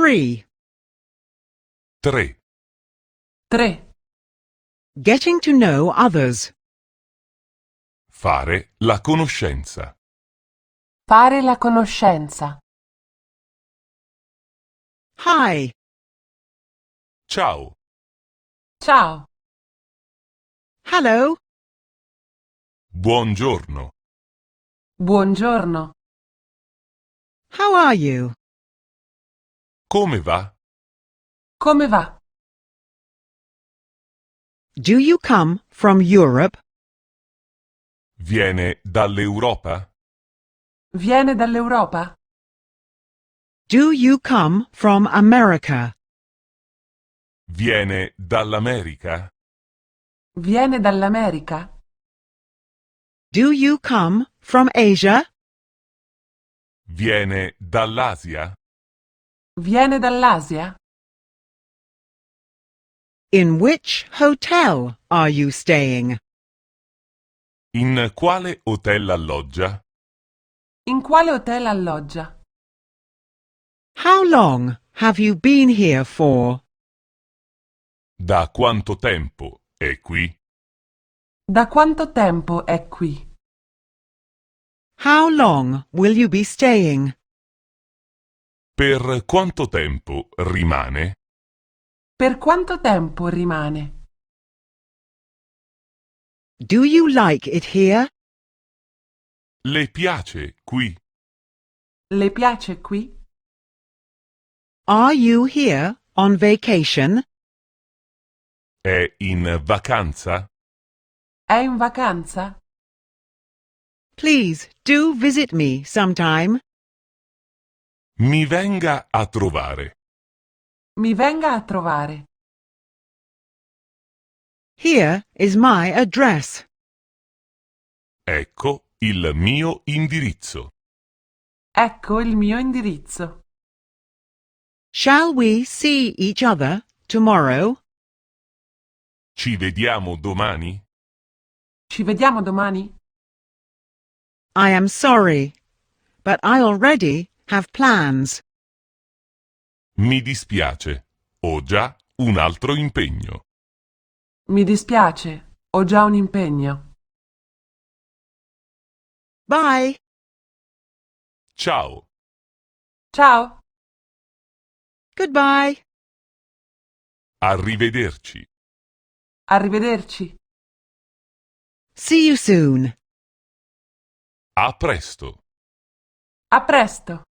3. 3. 3. Getting to know others. Fare la conoscenza. Fare la conoscenza. Hi. Ciao. Ciao. Hello. Buongiorno. Buongiorno. How are you? Come va? Come va? Do you come from Europe? Viene dall'Europa? Viene dall'Europa? Do you come from America? Viene dall'America? Viene dall'America? Do you come from Asia? Viene dall'Asia? Viene dall'Asia? In which hotel are you staying? In quale hotel alloggia? In quale hotel alloggia? How long have you been here for? Da quanto tempo è qui? Da quanto tempo è qui? How long will you be staying? Per quanto tempo rimane? Per quanto tempo rimane? Do you like it here? Le piace qui? Le piace qui? Are you here on vacation? È in vacanza? È in vacanza? Please do visit me sometime. Mi venga a trovare. Mi venga a trovare. Here is my address. Ecco il mio indirizzo. Ecco il mio indirizzo. Shall we see each other tomorrow? Ci vediamo domani? Ci vediamo domani? I am sorry, but I already have plans. Mi dispiace, ho già un altro impegno. Mi dispiace, ho già un impegno. Bye. Ciao. Ciao. Goodbye. Arrivederci. Arrivederci. See you soon. A presto. A presto.